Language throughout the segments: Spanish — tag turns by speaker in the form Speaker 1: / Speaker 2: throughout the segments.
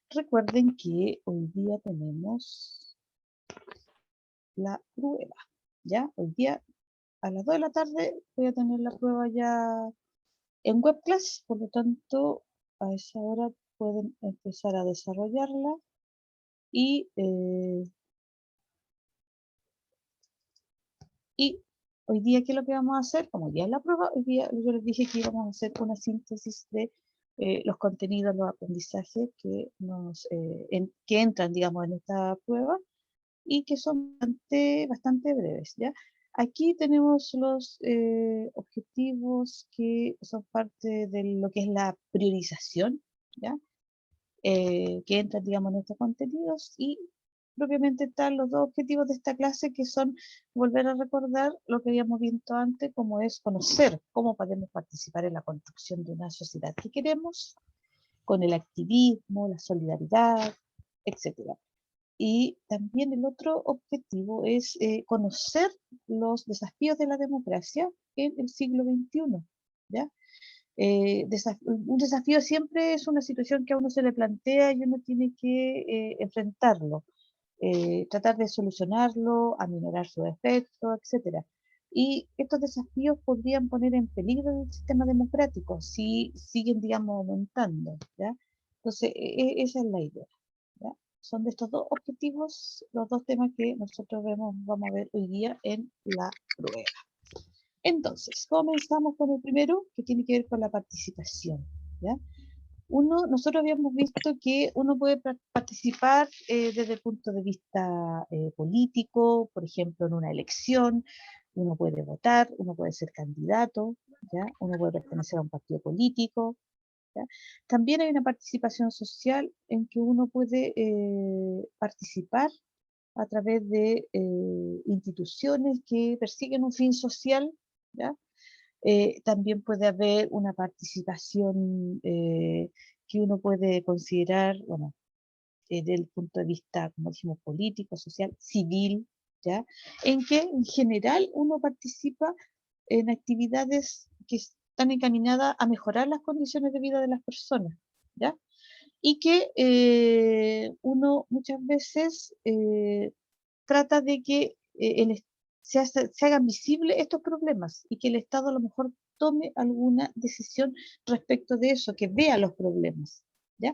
Speaker 1: Recuerden que hoy día tenemos la prueba, ¿ya? Hoy día a las 2 de la tarde voy a tener la prueba ya en webclass, por lo tanto, a esa hora pueden empezar a desarrollarla y hoy día, ¿qué es lo que vamos a hacer? Como hoy día es la prueba, hoy día yo les dije que íbamos a hacer una síntesis de los contenidos, los aprendizajes que entran, digamos, en esta prueba y que son bastante breves, ¿ya? Aquí tenemos los objetivos que son parte de lo que es la priorización, ¿ya? Que entran, digamos, en estos contenidos y propiamente están los dos objetivos de esta clase que son volver a recordar lo que habíamos visto antes, como es conocer cómo podemos participar en la construcción de una sociedad que queremos, con el activismo, la solidaridad, etcétera. Y también el otro objetivo es conocer los desafíos de la democracia en el siglo XXI, ¿ya? Un desafío siempre es una situación que a uno se le plantea y uno tiene que enfrentarlo, tratar de solucionarlo, aminorar sus efectos, etc. Y estos desafíos podrían poner en peligro el sistema democrático si siguen, digamos, aumentando, ¿ya? Entonces, esa es la idea, ¿ya? Son de estos dos objetivos los dos temas que nosotros vamos a ver hoy día en la prueba. Entonces, comenzamos con el primero, que tiene que ver con la participación, ¿ya? Nosotros habíamos visto que uno puede participar desde el punto de vista político, por ejemplo, en una elección, uno puede votar, uno puede ser candidato, ¿ya? Uno puede pertenecer a un partido político, ¿ya? También hay una participación social en que uno puede participar a través de instituciones que persiguen un fin social, ¿ya? También puede haber una participación que uno puede considerar, bueno, desde el punto de vista, como dijimos, político, social, civil, ¿ya? En que en general uno participa en actividades que están encaminadas a mejorar las condiciones de vida de las personas, ¿ya? Y que uno muchas veces trata de que se hagan visibles estos problemas y que el Estado a lo mejor tome alguna decisión respecto de eso, que vea los problemas, ¿ya?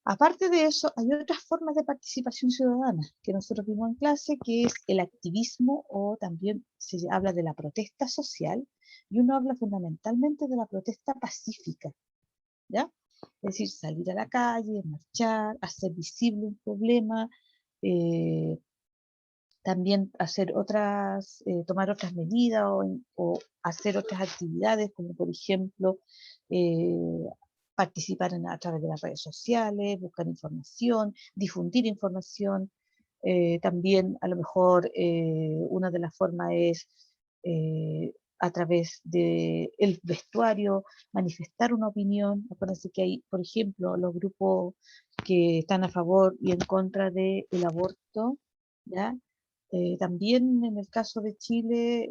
Speaker 1: Aparte de eso, hay otras formas de participación ciudadana que nosotros vimos en clase, que es el activismo o también se habla de la protesta social y uno habla fundamentalmente de la protesta pacífica, ¿ya? Es decir, salir a la calle, marchar, hacer visible un problema, eh, también tomar otras medidas o hacer otras actividades, como por ejemplo eh, participar a través de las redes sociales, buscar información, difundir información. También a lo mejor una de las formas es a través del vestuario, manifestar una opinión. Acuérdense que hay, por ejemplo, los grupos que están a favor y en contra del aborto, ¿ya? También en el caso de Chile,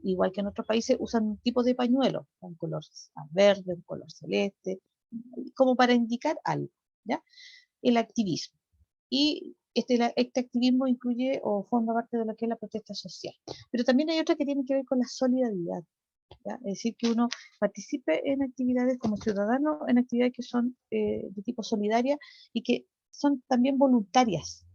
Speaker 1: igual que en otros países, usan un tipo de pañuelo, un color verde, un color celeste, como para indicar algo, ¿ya? El activismo. Y este activismo incluye o forma parte de lo que es la protesta social. Pero también hay otra que tiene que ver con la solidaridad, ¿ya? Es decir, que uno participe en actividades como ciudadano, en actividades que son de tipo solidaria y que son también voluntarias,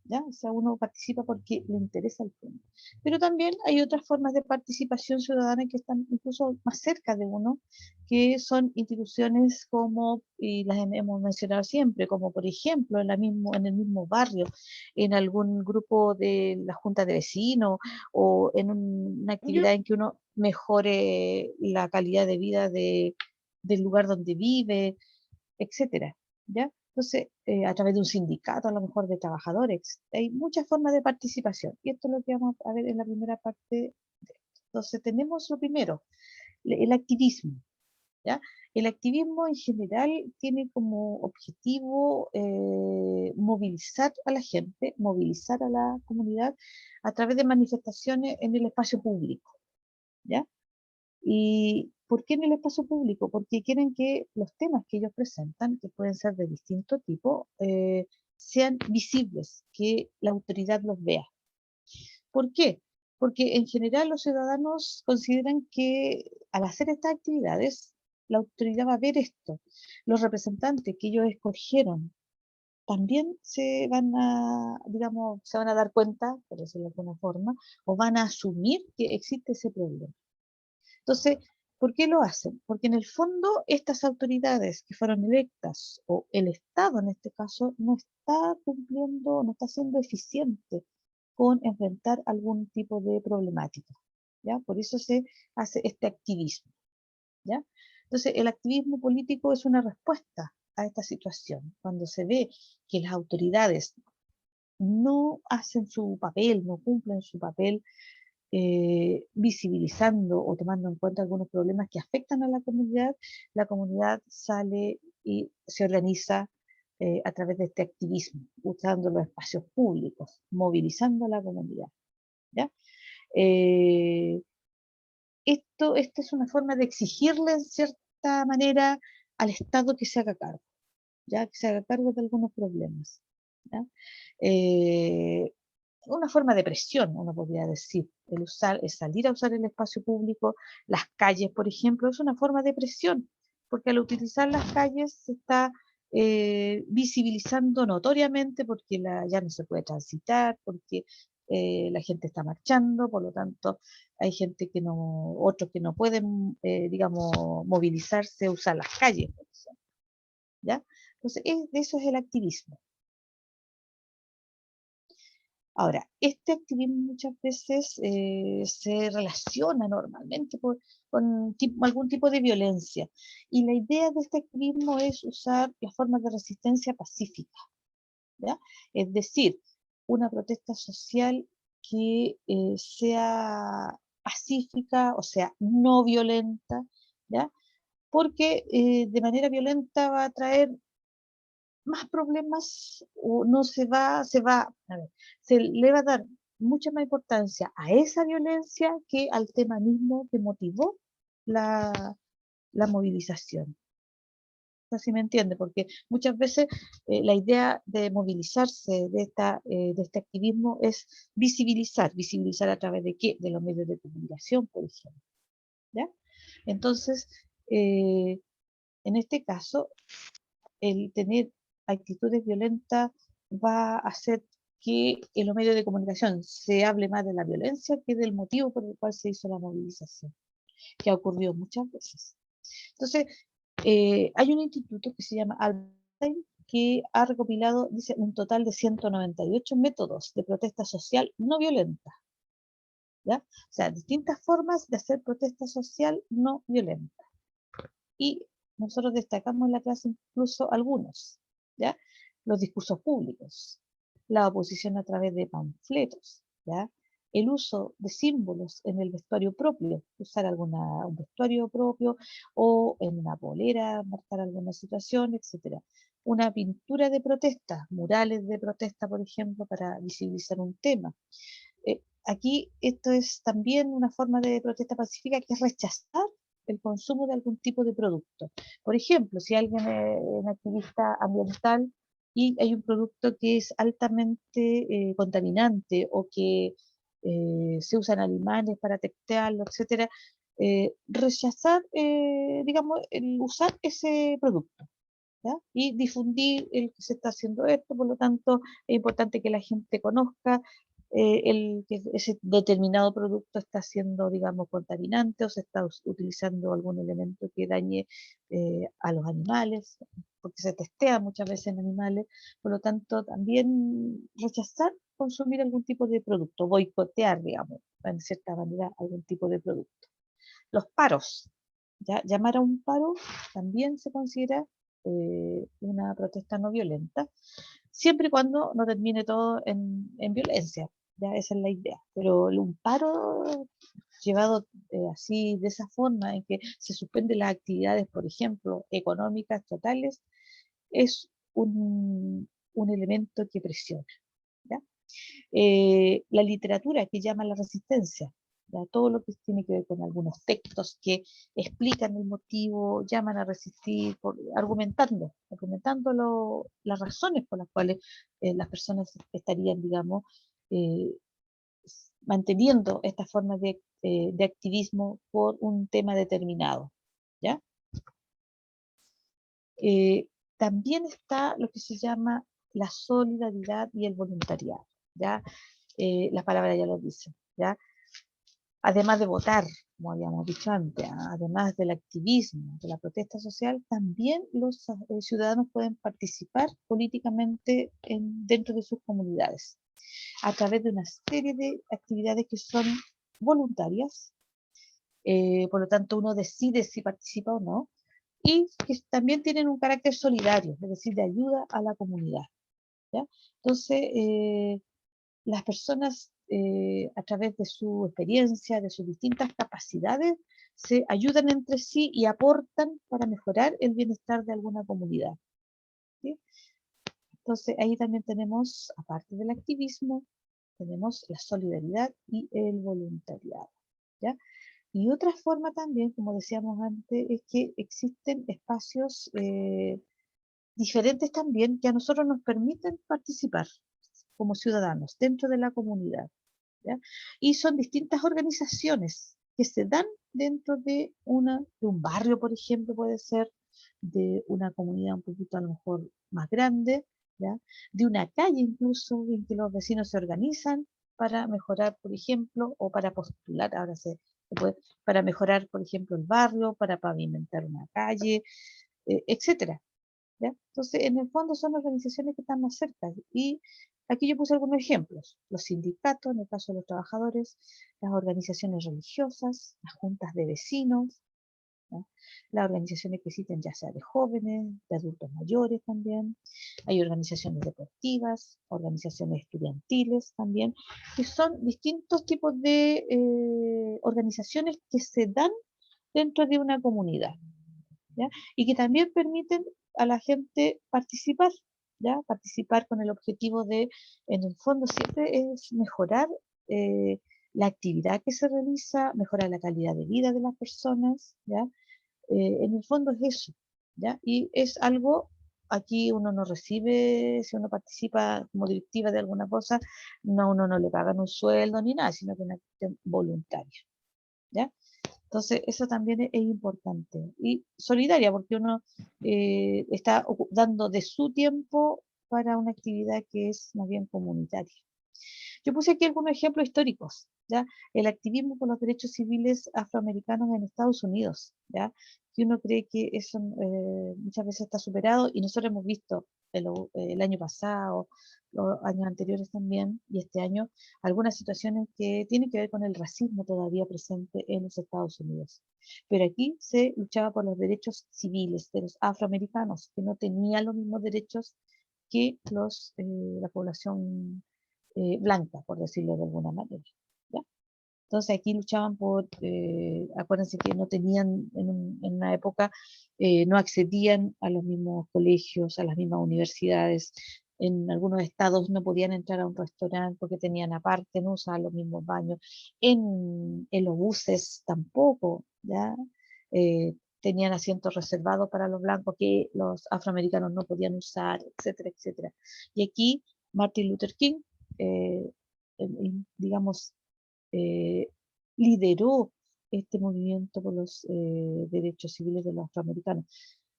Speaker 1: ¿ya? O sea, uno participa porque le interesa el tema. Pero también hay otras formas de participación ciudadana que están incluso más cerca de uno, que son instituciones como, y las hemos mencionado siempre, como por ejemplo en el mismo barrio, en algún grupo de la junta de vecinos o en una actividad en que uno mejore la calidad de vida del lugar donde vive, etcétera, ¿ya? Entonces, a través de un sindicato, a lo mejor de trabajadores, hay muchas formas de participación. Y esto es lo que vamos a ver en la primera parte. Entonces, tenemos lo primero, el activismo, ¿ya? El activismo en general tiene como objetivo movilizar a la gente, movilizar a la comunidad a través de manifestaciones en el espacio público, ¿ya? ¿Y por qué en el espacio público? Porque quieren que los temas que ellos presentan, que pueden ser de distinto tipo, sean visibles, que la autoridad los vea. ¿Por qué? Porque en general los ciudadanos consideran que al hacer estas actividades, la autoridad va a ver esto. Los representantes que ellos escogieron también se van a, digamos, se van a dar cuenta, por decirlo de alguna forma, o van a asumir que existe ese problema. Entonces, ¿por qué lo hacen? Porque en el fondo estas autoridades que fueron electas, o el Estado en este caso, no está cumpliendo, no está siendo eficiente con enfrentar algún tipo de problemática, ¿ya? Por eso se hace este activismo, ¿ya? Entonces, el activismo político es una respuesta a esta situación. Cuando se ve que las autoridades no hacen su papel, no cumplen su papel, visibilizando o tomando en cuenta algunos problemas que afectan a la comunidad sale y se organiza a través de este activismo, usando los espacios públicos, movilizando a la comunidad, ¿ya? Eh, esto es una forma de exigirle en cierta manera al Estado que se haga cargo, ¿ya? Que se haga cargo de algunos problemas, ¿ya? Eh, una forma de presión, uno podría decir, el salir a usar el espacio público, las calles, por ejemplo, es una forma de presión, porque al utilizar las calles se está visibilizando notoriamente porque ya no se puede transitar, porque la gente está marchando, por lo tanto hay gente que no, otros que no pueden, digamos, movilizarse, usar las calles, por ejemplo, ¿ya? Entonces, eso es el activismo. Ahora, este activismo muchas veces se relaciona normalmente con algún tipo de violencia. Y la idea de este activismo es usar las formas de resistencia pacífica, ¿ya? Es decir, una protesta social que sea pacífica, o sea, no violenta, ¿ya? Porque de manera violenta va a traer más problemas, o no a ver, se le va a dar mucha más importancia a esa violencia que al tema mismo que motivó la, la movilización. No sé si me entiende, porque muchas veces la idea de movilizarse de este activismo es visibilizar a través de qué, de los medios de comunicación, por ejemplo, ¿ya? Entonces, eh, en este caso, el tener actitudes violentas va a hacer que en los medios de comunicación se hable más de la violencia que del motivo por el cual se hizo la movilización, que ha ocurrido muchas veces. Entonces, hay un instituto que se llama Albert Einstein que ha recopilado, dice, un total de 198 métodos de protesta social no violenta, ¿ya? O sea, distintas formas de hacer protesta social no violenta. Y nosotros destacamos en la clase incluso algunos, ¿ya? Los discursos públicos, la oposición a través de panfletos, ¿ya? El uso de símbolos en el vestuario propio, usar un vestuario propio o en una polera, marcar alguna situación, etcétera. Una pintura de protesta, murales de protesta, por ejemplo, para visibilizar un tema. Aquí esto es también una forma de protesta pacífica que es rechazar el consumo de algún tipo de producto. Por ejemplo, si alguien es un activista ambiental y hay un producto que es altamente contaminante o que se usan animales para testearlo, etcétera, rechazar, digamos, el usar ese producto. ¿Ya? Y difundir el que se está haciendo esto, por lo tanto es importante que la gente conozca que ese determinado producto está siendo, digamos, contaminante o se está utilizando algún elemento que dañe a los animales, porque se testea muchas veces en animales, por lo tanto también rechazar consumir algún tipo de producto, boicotear, digamos, en cierta manera algún tipo de producto. Los paros, ¿ya? Llamar a un paro también se considera una protesta no violenta, siempre y cuando no termine todo en violencia, ya esa es la idea. Pero un paro llevado así, de esa forma, en que se suspenden las actividades, por ejemplo, económicas totales, es un elemento que presiona, ¿ya? La literatura que llama a la resistencia. ¿ya? Todo lo que tiene que ver con algunos textos que explican el motivo, llaman a resistir, argumentando las razones por las cuales las personas estarían, digamos, eh, manteniendo esta forma de activismo por un tema determinado, ¿ya? Eh, También está lo que se llama la solidaridad y el voluntariado, ¿ya? La palabra ya lo dice, ¿ya? Además de votar, como habíamos dicho antes, además del activismo, de la protesta social, también los ciudadanos pueden participar políticamente dentro de sus comunidades a través de una serie de actividades que son voluntarias, por lo tanto uno decide si participa o no, y que también tienen un carácter solidario, es decir, de ayuda a la comunidad, ¿ya? Entonces, las personas a través de su experiencia, de sus distintas capacidades, se ayudan entre sí y aportan para mejorar el bienestar de alguna comunidad, ¿sí? Entonces ahí también tenemos, aparte del activismo, tenemos la solidaridad y el voluntariado, ¿ya? Y otra forma también, como decíamos antes, es que existen espacios diferentes también que a nosotros nos permiten participar como ciudadanos dentro de la comunidad, ¿ya? Y son distintas organizaciones que se dan dentro de un barrio, por ejemplo, puede ser, de una comunidad un poquito a lo mejor más grande, ¿ya? De una calle incluso, en que los vecinos se organizan para mejorar, por ejemplo, o para postular, ahora se puede, para mejorar, por ejemplo, el barrio, para pavimentar una calle, etcétera, ¿ya? Entonces, en el fondo son organizaciones que están más cerca. Y aquí yo puse algunos ejemplos. Los sindicatos, en el caso de los trabajadores, las organizaciones religiosas, las juntas de vecinos, ¿ya? Las organizaciones que existen ya sea de jóvenes, de adultos mayores también. Hay organizaciones deportivas, organizaciones estudiantiles también, que son distintos tipos de organizaciones que se dan dentro de una comunidad, ¿ya? Y que también permiten a la gente participar, ¿ya? Participar con el objetivo de, en el fondo siempre es mejorar eh, la actividad que se realiza, mejorar la calidad de vida de las personas, ¿ya? En el fondo es eso, ¿ya? Y es algo, aquí uno no recibe, si uno participa como directiva de alguna cosa, no, uno no le pagan un sueldo ni nada, sino que es una cuestión voluntaria, ¿ya? Entonces, eso también es importante. Y solidaria, porque uno está dando de su tiempo para una actividad que es más bien comunitaria. Yo puse aquí algunos ejemplos históricos, ¿ya? El activismo por los derechos civiles afroamericanos en Estados Unidos, ¿ya? Que uno cree que eso muchas veces está superado y nosotros hemos visto el año pasado, los años anteriores también, y este año, algunas situaciones que tienen que ver con el racismo todavía presente en los Estados Unidos. Pero aquí se luchaba por los derechos civiles de los afroamericanos, que no tenían los mismos derechos que la población blanca, por decirlo de alguna manera, ¿ya? Entonces aquí luchaban acuérdense que no tenían, en una época, no accedían a los mismos colegios, a las mismas universidades. En algunos estados no podían entrar a un restaurante porque tenían aparte, no usaban los mismos baños. En los buses tampoco, ¿ya? Tenían asientos reservados para los blancos que los afroamericanos no podían usar, etcétera, etcétera. Y aquí Martin Luther King, eh, digamos, eh, lideró este movimiento por los derechos civiles de los afroamericanos.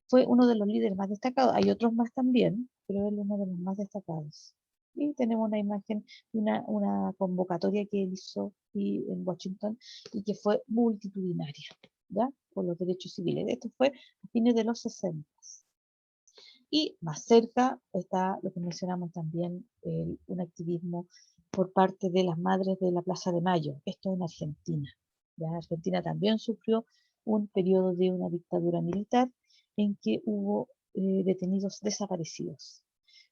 Speaker 1: Fue uno de los líderes más destacados. Hay otros más también, pero él es uno de los más destacados. Y tenemos una imagen, una convocatoria que él hizo en Washington y que fue multitudinaria, ¿ya? Por los derechos civiles. Esto fue a fines de los 60. Y más cerca está lo que mencionamos también, un activismo por parte de las madres de la Plaza de Mayo, esto en Argentina. Ya Argentina también sufrió un periodo de una dictadura militar en que hubo detenidos desaparecidos.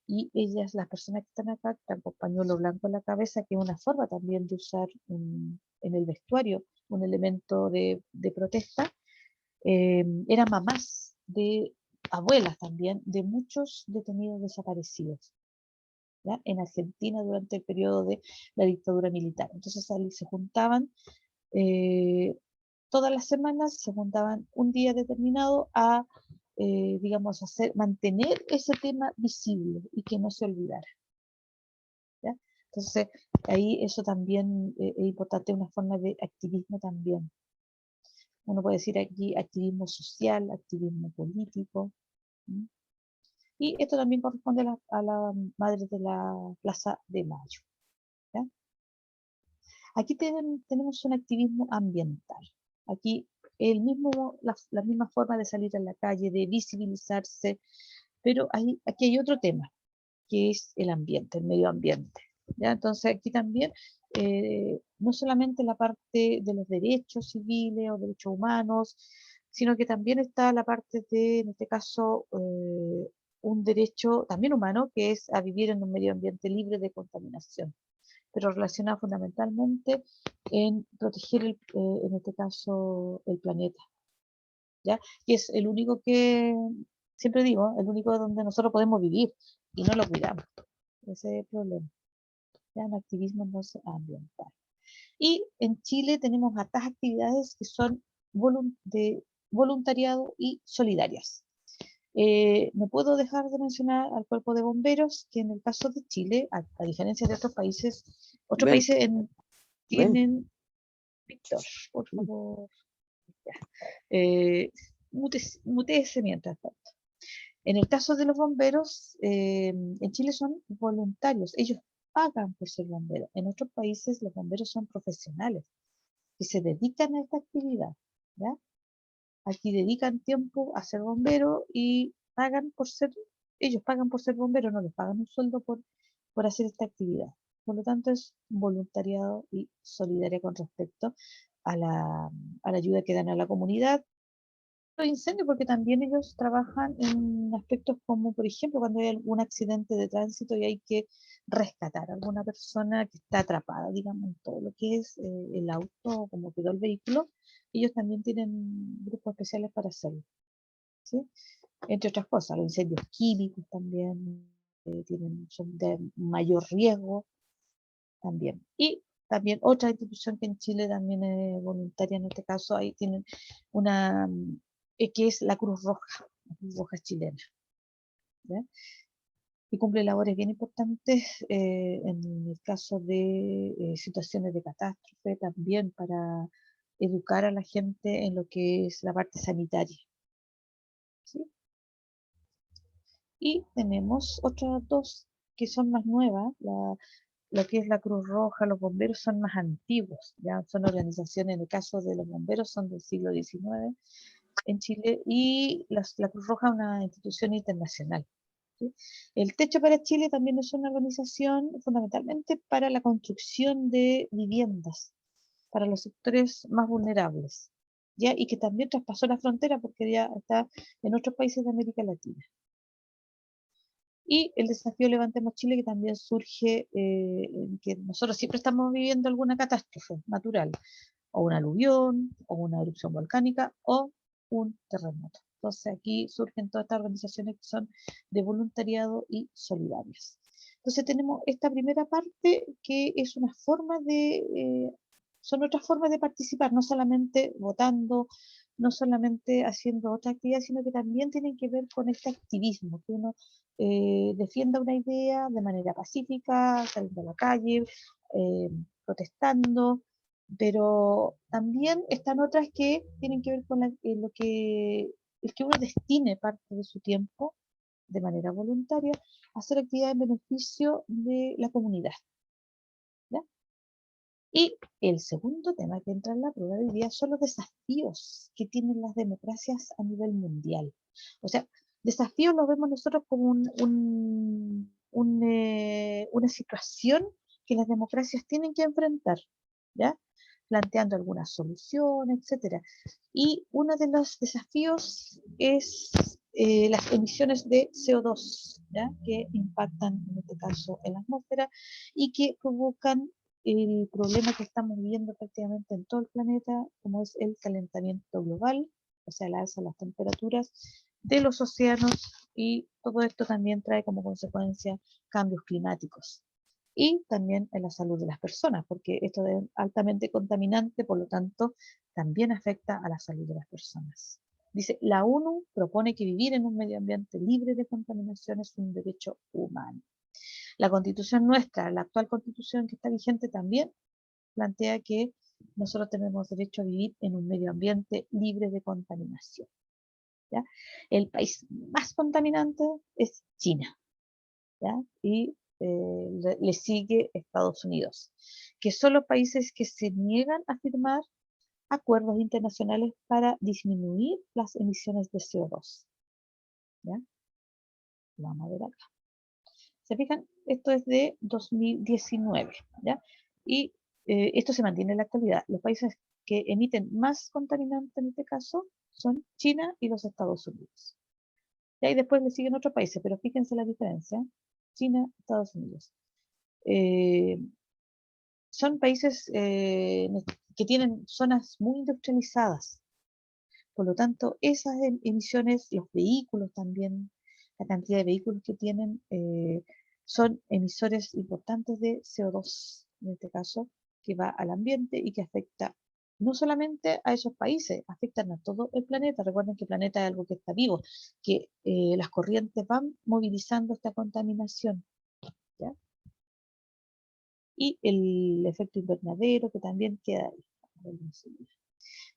Speaker 1: Y ellas, las personas que están acá, están con pañuelo blanco en la cabeza, que es una forma también de usar en el vestuario un elemento de protesta, eran mamás de abuelas también de muchos detenidos desaparecidos, ¿ya? En Argentina durante el periodo de la dictadura militar. Entonces ahí se juntaban Eh, Todas las semanas se juntaban un día determinado a, digamos, mantener ese tema visible y que no se olvidara. ¿Ya? Entonces, ahí eso también es importante, una forma de activismo también. Uno puede decir aquí activismo social, activismo político. ¿Mm? Y esto también corresponde a la madre de la Plaza de Mayo. ¿Ya? Aquí tenemos un activismo ambiental. Aquí la misma forma de salir a la calle, de visibilizarse, pero aquí hay otro tema, que es el ambiente, el medio ambiente. ¿Ya? Entonces aquí también, no solamente la parte de los derechos civiles o derechos humanos, sino que también está la parte de, en este caso, un derecho también humano, que es a vivir en un medio ambiente libre de contaminación, pero relacionado fundamentalmente en proteger, en este caso, el planeta, ¿ya? Que es el único que, siempre digo, el único donde nosotros podemos vivir y no lo cuidamos. Ese es el problema. Ya en activismo entonces ambiental. Y en Chile tenemos hartas actividades que son de voluntariado y solidarias. No puedo dejar de mencionar al cuerpo de bomberos, que en el caso de Chile, a diferencia de otros
Speaker 2: Ven,
Speaker 1: países
Speaker 2: ven.
Speaker 1: tienen, Víctor, por favor, ya. Mutéese mientras tanto. En el caso de los bomberos, en Chile son voluntarios, ellos pagan por ser bomberos. En otros países los bomberos son profesionales que se dedican a esta actividad, ¿ya? Aquí dedican tiempo a ser bombero y ellos pagan por ser bomberos, no les pagan un sueldo por hacer esta actividad. Por lo tanto, es voluntariado y solidaria con respecto a la ayuda que dan a la comunidad. Los incendios, porque también ellos trabajan en aspectos como, por ejemplo, cuando hay algún accidente de tránsito y hay que rescatar a alguna persona que está atrapada, digamos, en todo lo que es el auto, como quedó el vehículo, ellos también tienen grupos especiales para hacerlo, ¿sí? Entre otras cosas, los incendios químicos también son de mayor riesgo también. Y también otra institución que en Chile también es voluntaria, en este caso, ahí tienen una, que es la Cruz Roja chilena, ¿ya? Y cumple labores bien importantes en el caso de situaciones de catástrofe, también para educar a la gente en lo que es la parte sanitaria, ¿sí? Y tenemos otras dos que son más nuevas, lo que es la Cruz Roja, los bomberos son más antiguos, ya son organizaciones, en el caso de los bomberos son del siglo XIX en Chile, y la Cruz Roja es una institución internacional, ¿sí? El Techo para Chile también es una organización fundamentalmente para la construcción de viviendas para los sectores más vulnerables, ¿ya? Y que también traspasó la frontera porque ya está en otros países de América Latina. Y el desafío Levantemos Chile, que también surge en que nosotros siempre estamos viviendo alguna catástrofe natural, o un aluvión, o una erupción volcánica, o un terremoto. Entonces aquí surgen todas estas organizaciones que son de voluntariado y solidarias. Entonces tenemos esta primera parte que es una forma son otras formas de participar, no solamente votando, no solamente haciendo otra actividad, sino que también tienen que ver con este activismo, que uno defienda una idea de manera pacífica, saliendo a la calle, protestando, pero también están otras que tienen que ver con el que uno destine parte de su tiempo de manera voluntaria a hacer actividades en beneficio de la comunidad, ¿ya? Y el segundo tema que entra en la prueba de hoy día son los desafíos que tienen las democracias a nivel mundial. O sea, desafíos los vemos nosotros como una situación que las democracias tienen que enfrentar, ¿ya? Planteando algunas soluciones, etcétera. Y uno de los desafíos es las emisiones de CO2, ¿ya? Que impactan en este caso en la atmósfera y que provocan el problema que estamos viviendo prácticamente en todo el planeta, como es el calentamiento global, o sea, la alza de las temperaturas de los océanos, y todo esto también trae como consecuencia cambios climáticos. y también en la salud de las personas, porque esto es altamente contaminante, por lo tanto, también afecta a la salud de las personas. Dice, la ONU propone que vivir en un medio ambiente libre de contaminación es un derecho humano. La constitución nuestra, la actual constitución que está vigente, también plantea que nosotros tenemos derecho a vivir en un medio ambiente libre de contaminación. ¿Ya? El país más contaminante es China, ¿ya? Y le sigue Estados Unidos, que son los países que se niegan a firmar acuerdos internacionales para disminuir las emisiones de CO2. ¿Ya? Vamos a ver acá. ¿Se fijan? Esto es de 2019, ¿ya? Y esto se mantiene en la actualidad. Los países que emiten más contaminantes en este caso son China y los Estados Unidos. Y ahí después le siguen otros países, pero fíjense la diferencia. China, Estados Unidos. Son países que tienen zonas muy industrializadas. Por lo tanto, esas emisiones, los vehículos también, la cantidad de vehículos que tienen, son emisores importantes de CO2, en este caso, que va al ambiente y que afecta no solamente a esos países, afectan a todo el planeta. Recuerden que el planeta es algo que está vivo, que las corrientes van movilizando esta contaminación, ¿ya? Y el efecto invernadero que también queda ahí.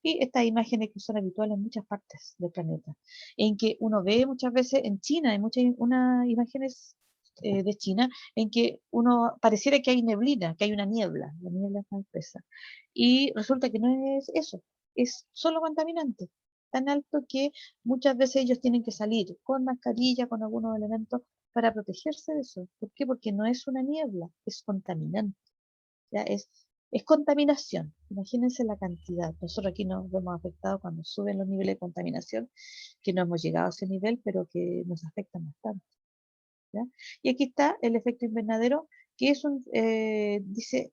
Speaker 1: Y estas imágenes que son habituales en muchas partes del planeta, en que uno ve muchas veces en China, hay muchas unas imágenes de China, en que uno pareciera que hay neblina, que hay una niebla, la niebla es más espesa, y resulta que no es eso, es solo contaminante, tan alto que muchas veces ellos tienen que salir con mascarilla, con algunos elementos, para protegerse de eso. ¿Por qué? Porque no es una niebla, es contaminante. ¿Ya? Es contaminación. Imagínense la cantidad. Nosotros aquí nos vemos afectados cuando suben los niveles de contaminación, que no hemos llegado a ese nivel, pero que nos afectan bastante. ¿Ya? Y aquí está el efecto invernadero, que es es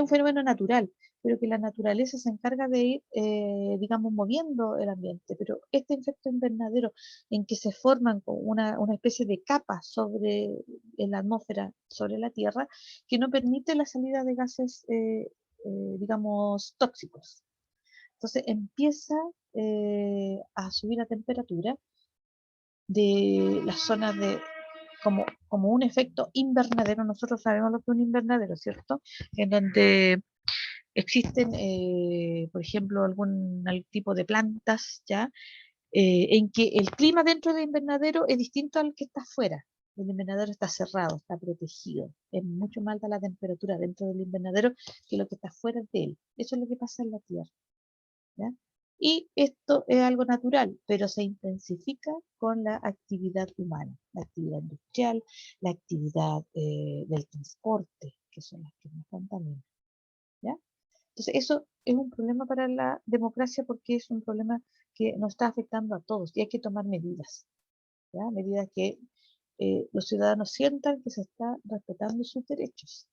Speaker 1: un fenómeno natural, pero que la naturaleza se encarga de ir, digamos, moviendo el ambiente. Pero este efecto invernadero, en que se forman una especie de capas sobre en la atmósfera, sobre la Tierra, que no permite la salida de gases, digamos, tóxicos. Entonces empieza a subir la temperatura de las zonas como un efecto invernadero. Nosotros sabemos lo que es un invernadero, ¿cierto? En donde existen, por ejemplo, algún tipo de plantas, ¿ya? En que el clima dentro del invernadero es distinto al que está afuera. El invernadero está cerrado, está protegido. Es mucho más alta la temperatura dentro del invernadero que lo que está fuera de él. Eso es lo que pasa en la Tierra, ¿ya? Y esto es algo natural, pero se intensifica con la actividad humana, la actividad industrial, la actividad del transporte, que son las que más contaminan, ¿ya? Entonces, eso es un problema para la democracia porque es un problema que nos está afectando a todos y hay que tomar medidas, ¿ya? Medidas que los ciudadanos sientan que se está respetando sus derechos.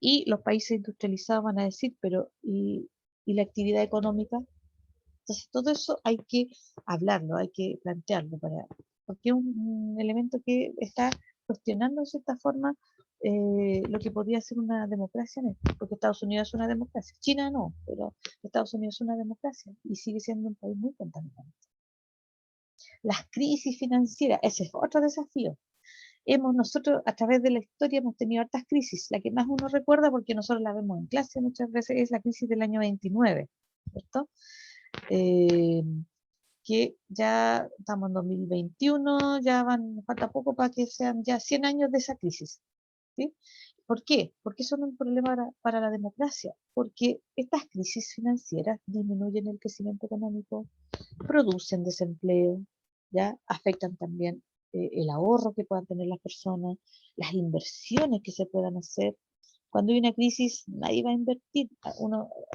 Speaker 1: Y los países industrializados van a decir, pero ¿y la actividad económica? Entonces, todo eso hay que hablarlo, hay que plantearlo, porque es un elemento que está cuestionando de cierta forma lo que podría ser una democracia, porque Estados Unidos es una democracia, China no, pero Estados Unidos es una democracia y sigue siendo un país muy contaminante. Las crisis financieras, ese es otro desafío. Nosotros a través de la historia hemos tenido hartas crisis, la que más uno recuerda porque nosotros la vemos en clase muchas veces es la crisis del año 29, ¿cierto? Que ya estamos en 2021, falta poco para que sean ya 100 años de esa crisis, ¿sí? ¿Por qué? Porque son un problema para la democracia, porque estas crisis financieras disminuyen el crecimiento económico, producen desempleo, ¿ya? Afectan también el ahorro que puedan tener las personas, las inversiones que se puedan hacer. Cuando hay una crisis, nadie va a invertir.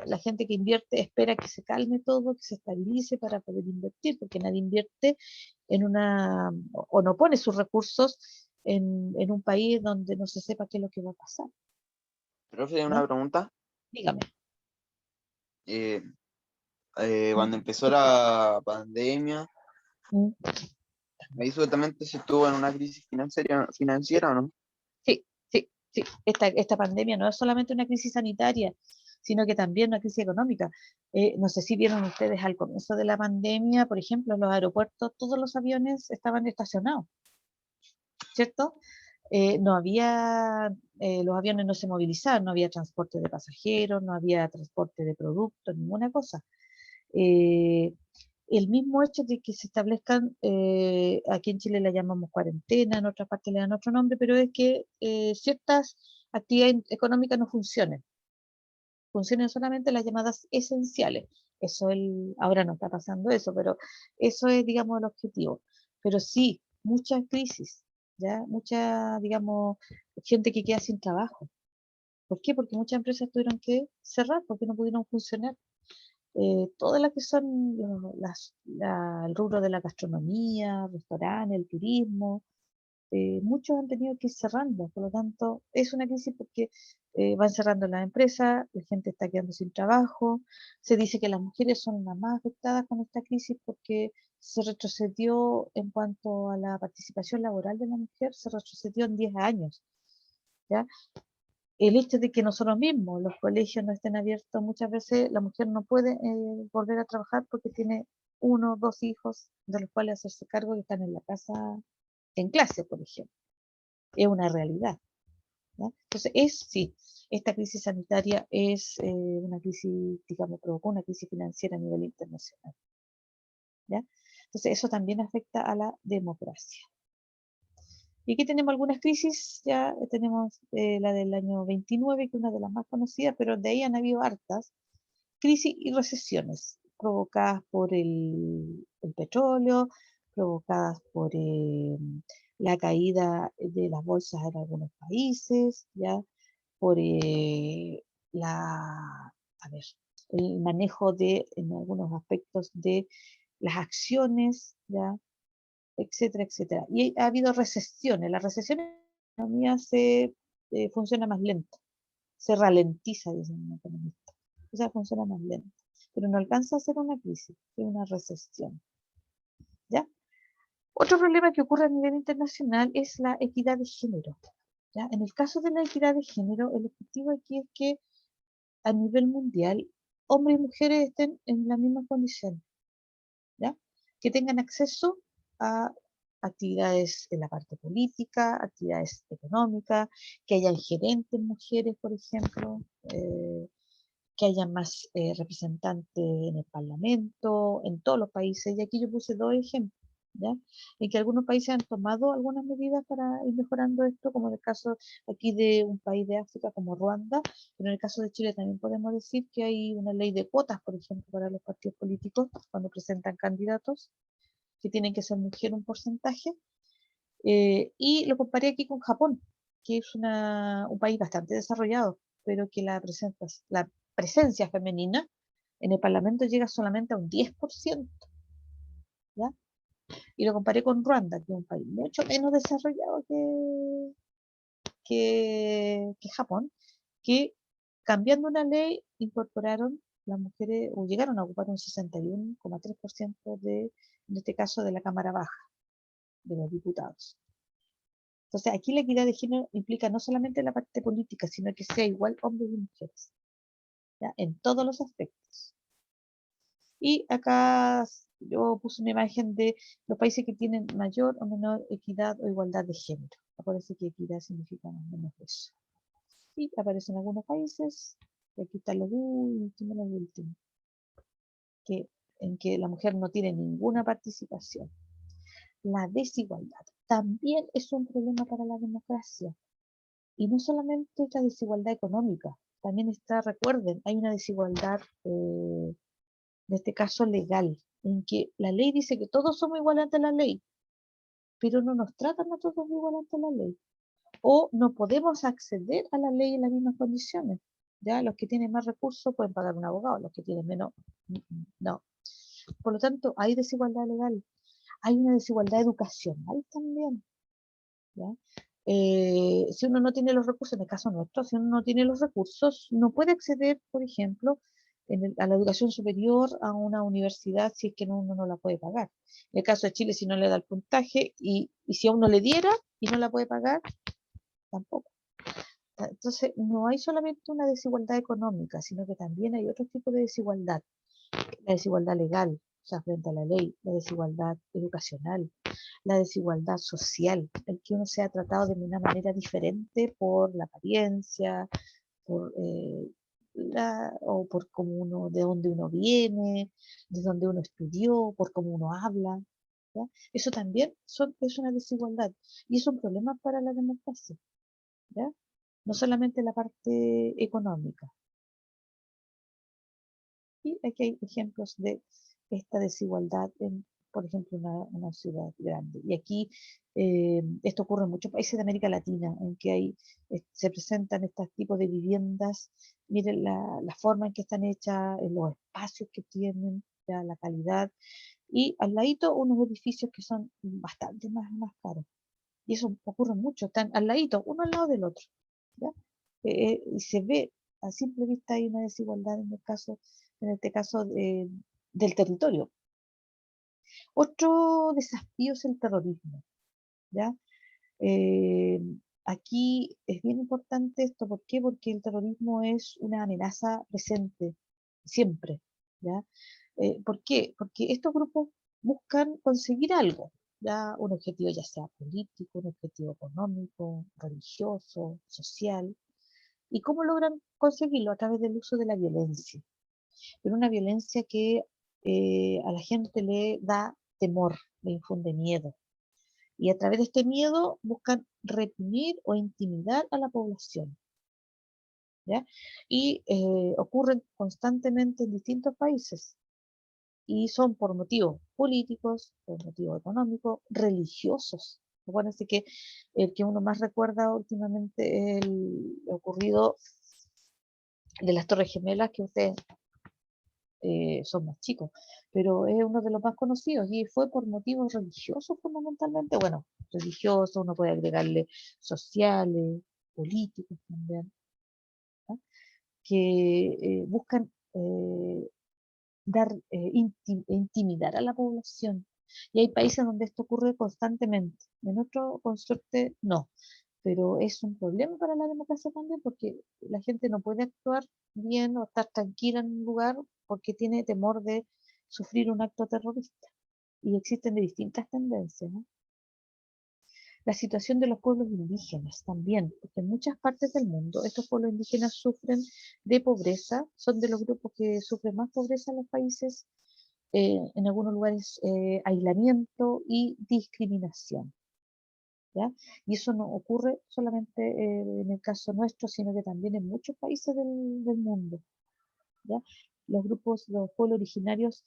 Speaker 1: La gente que invierte espera que se calme todo, que se estabilice para poder invertir, porque nadie invierte o no pone sus recursos en un país donde no se sepa qué es lo que va a pasar.
Speaker 2: Profe,
Speaker 1: ¿Ya?
Speaker 2: una pregunta.
Speaker 1: Dígame.
Speaker 2: Eh,
Speaker 1: Mm,
Speaker 2: cuando empezó la pandemia,
Speaker 1: mm,
Speaker 2: ahí supuestamente se estuvo en una crisis financiera, ¿o no?
Speaker 1: Sí, sí. Sí, esta pandemia no es solamente una crisis sanitaria, sino que también una crisis económica. No sé si vieron ustedes al comienzo de la pandemia, por ejemplo, en los aeropuertos, todos los aviones estaban estacionados, ¿cierto? No había, los aviones no se movilizaban, no había transporte de pasajeros, no había transporte de productos, ninguna cosa. Eh, el mismo hecho de que se establezcan, aquí en Chile la llamamos cuarentena, en otra parte le dan otro nombre, pero es que ciertas actividades económicas no funcionen solamente las llamadas esenciales. Ahora no está pasando eso, pero eso es, digamos, el objetivo. Pero sí, muchas crisis, ¿ya? Mucha, digamos, gente que queda sin trabajo. ¿Por qué? Porque muchas empresas tuvieron que cerrar porque no pudieron funcionar. Todas las que son el rubro de la gastronomía, restaurantes, el turismo, muchos han tenido que ir cerrando, por lo tanto es una crisis porque van cerrando las empresas, la gente está quedando sin trabajo, se dice que las mujeres son las más afectadas con esta crisis porque se retrocedió en cuanto a la participación laboral de la mujer, se retrocedió en 10 años, ¿ya? El hecho de que nosotros mismos, los colegios no estén abiertos, muchas veces la mujer no puede volver a trabajar porque tiene uno o dos hijos de los cuales hacerse cargo que están en la casa en clase, por ejemplo. Es una realidad, ¿ya? Entonces, sí, esta crisis sanitaria es una crisis, digamos, provocó una crisis financiera a nivel internacional, ¿ya? Entonces, eso también afecta a la democracia. Y aquí tenemos algunas crisis, ya tenemos la del año 29, que es una de las más conocidas, pero de ahí han habido hartas crisis y recesiones provocadas por el petróleo, provocadas por la caída de las bolsas en algunos países, ya por a ver, el manejo en algunos aspectos de las acciones, ya, etcétera, etcétera. Y ha habido recesiones. La recesión en la economía funciona más lento, se ralentiza, dicen los economistas. O sea, funciona más lento. Pero no alcanza a ser una crisis, es una recesión. ¿Ya? Otro problema que ocurre a nivel internacional es la equidad de género. ¿Ya? En el caso de la equidad de género, el objetivo aquí es que a nivel mundial hombres y mujeres estén en las mismas condiciones, ¿ya? Que tengan acceso a actividades en la parte política, actividades económicas, que hayan gerentes mujeres, por ejemplo, que haya más representantes en el Parlamento, en todos los países. Y aquí yo puse dos ejemplos, ¿ya? En que algunos países han tomado algunas medidas para ir mejorando esto, como en el caso aquí de un país de África como Ruanda, pero en el caso de Chile también podemos decir que hay una ley de cuotas, por ejemplo, para los partidos políticos cuando presentan candidatos, que tienen que ser mujer un porcentaje. Y lo comparé aquí con Japón, que es un país bastante desarrollado, pero que la presencia femenina en el Parlamento llega solamente a un 10%, ¿ya? Y lo comparé con Ruanda, que es un país mucho menos desarrollado que Japón, que cambiando una ley incorporaron las mujeres, o llegaron a ocupar un 61,3% en este caso, de la Cámara Baja, de los diputados. Entonces, aquí la equidad de género implica no solamente la parte política, sino que sea igual hombres y mujeres, ¿ya? En todos los aspectos. Y acá yo puse una imagen de los países que tienen mayor o menor equidad o igualdad de género. Aparece que equidad significa más o menos eso. Y aparecen algunos países, y aquí está lo último, en que la mujer no tiene ninguna participación. La desigualdad también es un problema para la democracia. Y no solamente la desigualdad económica, también está, recuerden, hay una desigualdad, en este caso legal, en que la ley dice que todos somos iguales ante la ley, pero no nos tratan a todos igual ante la ley. O no podemos acceder a la ley en las mismas condiciones. Ya los que tienen más recursos pueden pagar un abogado, los que tienen menos, no. Por lo tanto, hay desigualdad legal. Hay una desigualdad educacional también, ¿ya? Si uno no tiene los recursos, en el caso nuestro, si uno no tiene los recursos, no puede acceder, por ejemplo, a la educación superior a una universidad si es que uno no la puede pagar. En el caso de Chile, si no le da el puntaje y si a uno le diera y no la puede pagar, tampoco. Entonces, no hay solamente una desigualdad económica, sino que también hay otro tipo de desigualdad. La desigualdad legal, o sea, frente a la ley, la desigualdad educacional, la desigualdad social, el que uno sea tratado de una manera diferente por la apariencia, por, o por cómo uno, de dónde uno viene, de dónde uno estudió, por cómo uno habla. ¿Ya? Eso también es una desigualdad y es un problema para la democracia. ¿Ya? No solamente la parte económica. Y aquí hay ejemplos de esta desigualdad en, por ejemplo, una ciudad grande. Y aquí esto ocurre en muchos países de América Latina, en que se presentan estos tipos de viviendas. Miren la forma en que están hechas, los espacios que tienen, ya, la calidad. Y al ladito unos edificios que son bastante más caros. Y eso ocurre mucho, están al ladito, uno al lado del otro. ¿Ya? Y se ve a simple vista hay una desigualdad en este caso del territorio. Otro desafío es el terrorismo, ¿ya? Eh, Aquí es bien importante esto, ¿por qué? Porque el terrorismo es una amenaza presente, siempre, ¿ya? ¿Por qué? Porque estos grupos buscan conseguir algo, ¿ya? Un objetivo ya sea político, un objetivo económico, religioso, social. ¿Y cómo logran conseguirlo? A través del uso de la violencia, pero una violencia que a la gente le da temor, le infunde miedo. Y a través de este miedo buscan reprimir o intimidar a la población. ¿Ya? Y ocurren constantemente en distintos países. Y son por motivos políticos, por motivos económicos, religiosos. Acuérdense que el que uno más recuerda últimamente es el ocurrido de las Torres Gemelas, que ustedes son más chicos, pero es uno de los más conocidos y fue por motivos religiosos fundamentalmente. Bueno, religiosos, uno puede agregarle sociales, políticos también, ¿no? Que buscan intimidar a la población. Y hay países donde esto ocurre constantemente. En otro, con suerte, no. Pero es un problema para la democracia también porque la gente no puede actuar bien o estar tranquila en un lugar porque tiene temor de sufrir un acto terrorista. Y existen de distintas tendencias, ¿no? La situación de los pueblos indígenas también, porque en muchas partes del mundo estos pueblos indígenas sufren de pobreza, son de los grupos que sufren más pobreza en los países, en algunos lugares aislamiento y discriminación. ¿Ya? Y eso no ocurre solamente en el caso nuestro, sino que también en muchos países del mundo. ¿Ya? Los pueblos originarios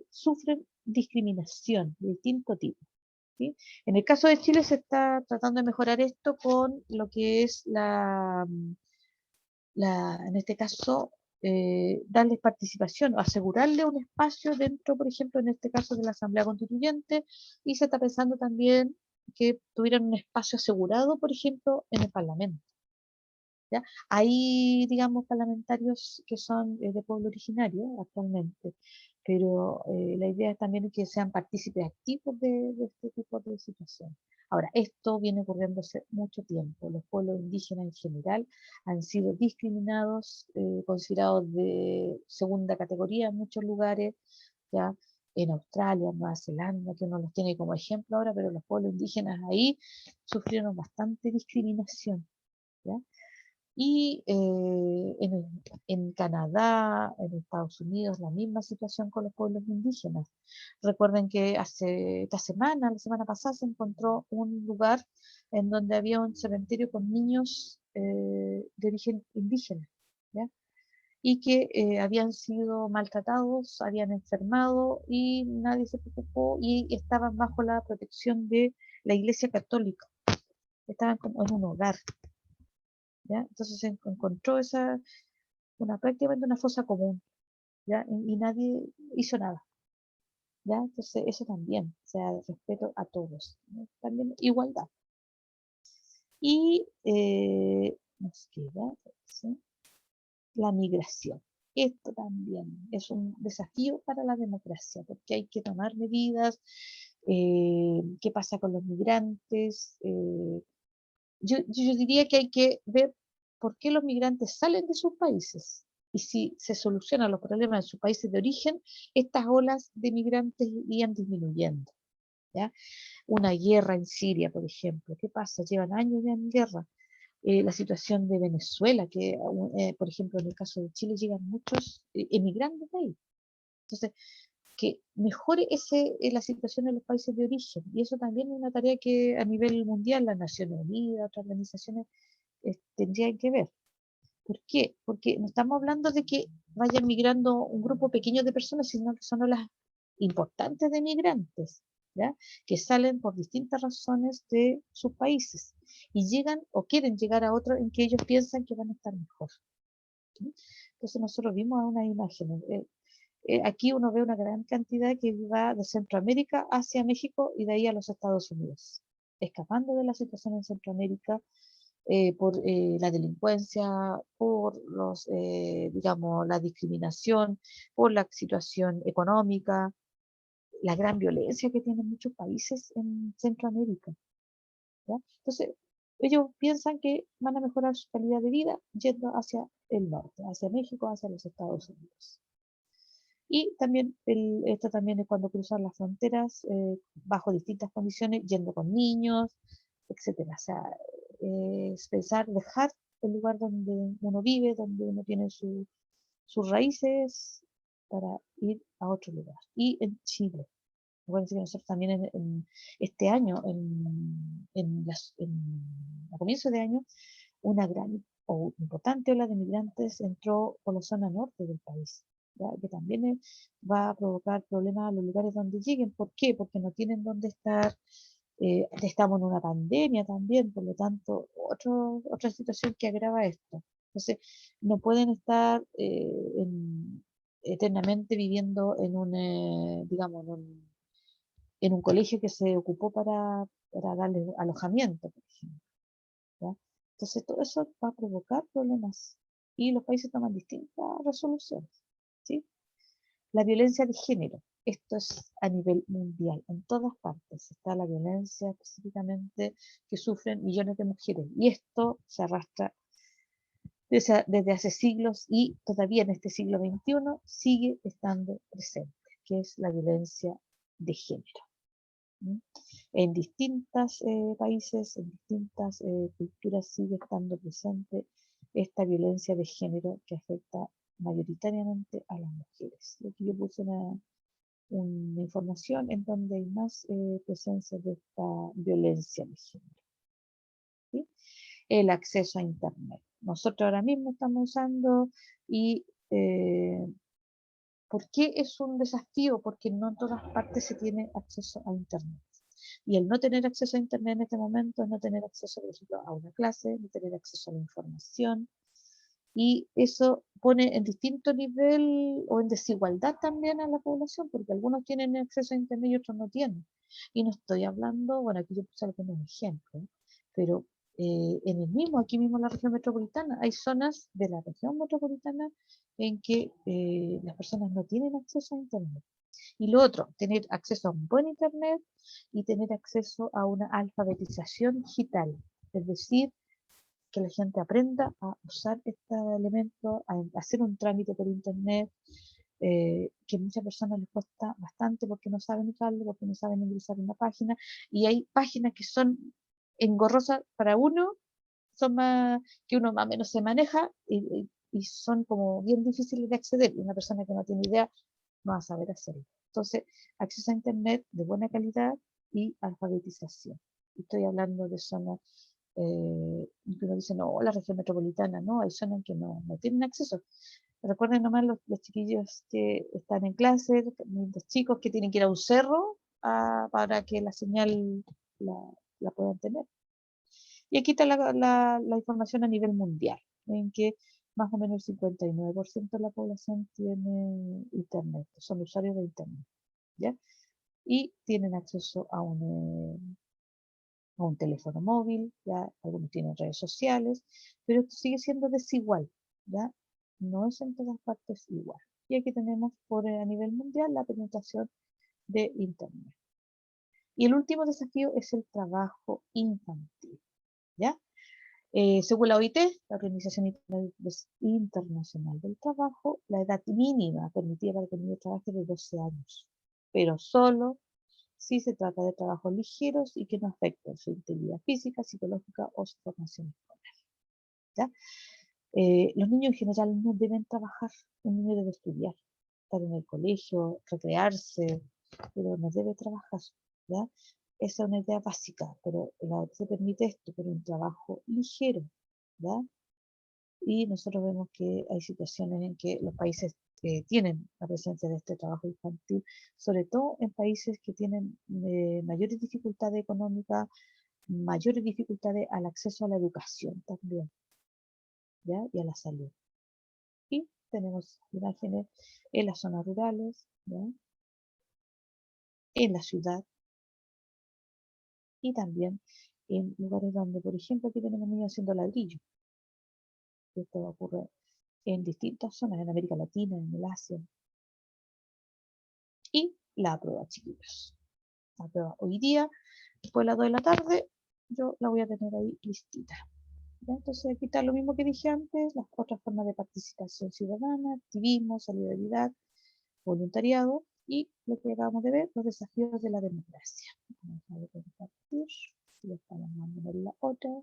Speaker 1: sufren discriminación de distinto tipo. ¿Sí? En el caso de Chile se está tratando de mejorar esto con lo que es en este caso, darles participación o asegurarle un espacio dentro, por ejemplo, en este caso de la Asamblea Constituyente, y se está pensando también que tuvieran un espacio asegurado, por ejemplo, en el Parlamento. ¿Ya? Hay, digamos, parlamentarios que son de pueblo originario actualmente, pero la idea es también que sean partícipes activos de este tipo de situaciones. Ahora, esto viene ocurriendo hace mucho tiempo. Los pueblos indígenas en general han sido discriminados, considerados de segunda categoría en muchos lugares, ya en Australia, en Nueva Zelanda, que uno los tiene como ejemplo ahora, pero los pueblos indígenas ahí sufrieron bastante discriminación. ¿Ya? Y en Canadá, en Estados Unidos, la misma situación con los pueblos indígenas. Recuerden que la semana pasada, se encontró un lugar en donde había un cementerio con niños de origen indígena, ¿ya? Y que habían sido maltratados, habían enfermado y nadie se preocupó y estaban bajo la protección de la Iglesia Católica. Estaban como en un hogar. ¿Ya? Entonces se encontró prácticamente una fosa común, ¿ya? Y nadie hizo nada, ¿ya? Entonces eso también, o sea, respeto a todos, ¿no? También igualdad. Y nos queda, ¿sí? La migración. Esto también es un desafío para la democracia, porque hay que tomar medidas. ¿Qué pasa con los migrantes? Yo diría que hay que ver por qué los migrantes salen de sus países. Y si se solucionan los problemas en sus países de origen, estas olas de migrantes irían disminuyendo. ¿Ya? Una guerra en Siria, por ejemplo, ¿qué pasa? Llevan años ya en guerra. La situación de Venezuela, que por ejemplo en el caso de Chile llegan muchos emigrantes de ahí. Entonces, que mejore la situación en los países de origen. Y eso también es una tarea que a nivel mundial, las Naciones Unidas, otras organizaciones, tendrían que ver. ¿Por qué? Porque no estamos hablando de que vayan migrando un grupo pequeño de personas, sino que son olas importantes de migrantes, ¿ya? Que salen por distintas razones de sus países y llegan o quieren llegar a otros en que ellos piensan que van a estar mejor. ¿Sí? Entonces nosotros vimos unas imágenes. Aquí uno ve una gran cantidad que va de Centroamérica hacia México y de ahí a los Estados Unidos, escapando de la situación en Centroamérica por la delincuencia, por digamos, la discriminación, por la situación económica, la gran violencia que tienen muchos países en Centroamérica. ¿Ya? Entonces, ellos piensan que van a mejorar su calidad de vida yendo hacia el norte, hacia México, hacia los Estados Unidos. Y también, esto también es cuando cruzan las fronteras bajo distintas condiciones, yendo con niños, etcétera. O sea, es pensar, dejar el lugar donde uno vive, donde uno tiene sus raíces, para ir a otro lugar. Y en Chile. Acuérdense que nosotros también este año, a comienzo de año, una gran o importante ola de migrantes entró por la zona norte del país, ¿ya? Que también va a provocar problemas a los lugares donde lleguen. ¿Por qué? Porque no tienen dónde estar. Estamos en una pandemia también, por lo tanto, otra situación que agrava esto. Entonces, no pueden estar eternamente viviendo digamos, en un colegio que se ocupó para darle alojamiento, por ejemplo. ¿Ya? Entonces, todo eso va a provocar problemas y los países toman distintas resoluciones. ¿Sí? La violencia de género. Esto es a nivel mundial, en todas partes está la violencia específicamente que sufren millones de mujeres. Y esto se arrastra desde hace siglos y todavía en este siglo XXI sigue estando presente, que es la violencia de género. ¿Mm? En distintos países, en distintas culturas sigue estando presente esta violencia de género que afecta mayoritariamente a las mujeres. Aquí yo puse una información en donde hay más presencia de esta violencia de género. ¿Sí? El acceso a Internet. Nosotros ahora mismo estamos usando y ¿por qué es un desafío? Porque no en todas partes se tiene acceso a Internet. Y el no tener acceso a Internet en este momento es no tener acceso, por ejemplo, a una clase, no tener acceso a la información. Y eso pone en distinto nivel o en desigualdad también a la población, porque algunos tienen acceso a Internet y otros no tienen. Y no estoy hablando, bueno, aquí yo puse algunos ejemplos, pero aquí mismo en la región metropolitana, hay zonas de la región metropolitana en que las personas no tienen acceso a Internet. Y lo otro, tener acceso a un buen Internet y tener acceso a una alfabetización digital, es decir, que la gente aprenda a usar este elemento, a hacer un trámite por Internet, que a muchas personas les cuesta bastante porque no saben usarlo, porque no saben ingresar en una página, y hay páginas que son engorrosas para uno, son más, que uno más o menos se maneja, y son como bien difíciles de acceder, y una persona que no tiene idea no va a saber hacerlo. Entonces, acceso a Internet de buena calidad y alfabetización. Estoy hablando de zonas que uno dice, no, la región metropolitana, no, hay zonas en que no tienen acceso. Recuerden nomás los chiquillos que están en clase, los chicos que tienen que ir a un cerro para que la señal la, la puedan tener. Y aquí está la información a nivel mundial, en que más o menos el 59% de la población tiene Internet, son usuarios de Internet, ¿ya? Y tienen acceso a un teléfono móvil, ¿ya? Algunos tienen redes sociales, pero esto sigue siendo desigual, ¿ya? No es en todas partes igual. Y aquí tenemos a nivel mundial la penetración de Internet. Y el último desafío es el trabajo infantil, ¿ya? Según la OIT, la Organización Internacional del Trabajo, la edad mínima permitida para que el niño trabaje es de 12 años, pero solo si se trata de trabajos ligeros y que no afecten su integridad física, psicológica o su formación escolar. ¿Ya? Los niños en general no deben trabajar, un niño debe estudiar, estar en el colegio, recrearse, pero no debe trabajar. ¿Ya? Esa es una idea básica, pero se permite esto, pero un trabajo ligero. ¿Ya? Y nosotros vemos que hay situaciones en que los países tienen la presencia de este trabajo infantil, sobre todo en países que tienen mayores dificultades económicas, mayores dificultades al acceso a la educación también, ¿ya? Y a la salud. Y tenemos imágenes en las zonas rurales, ¿ya? En la ciudad y también en lugares donde, por ejemplo, aquí tenemos niños haciendo ladrillo. Esto ocurre en distintas zonas, en América Latina, en el Asia. Y la prueba, chiquillos. La prueba hoy día, después de las 2 de la tarde, yo la voy a tener ahí listita. ¿Ya? Entonces aquí está lo mismo que dije antes, las otras formas de participación ciudadana, activismo, solidaridad, voluntariado y lo que acabamos de ver, los desafíos de la democracia. Vamos a compartir, y estamos mandando la otra.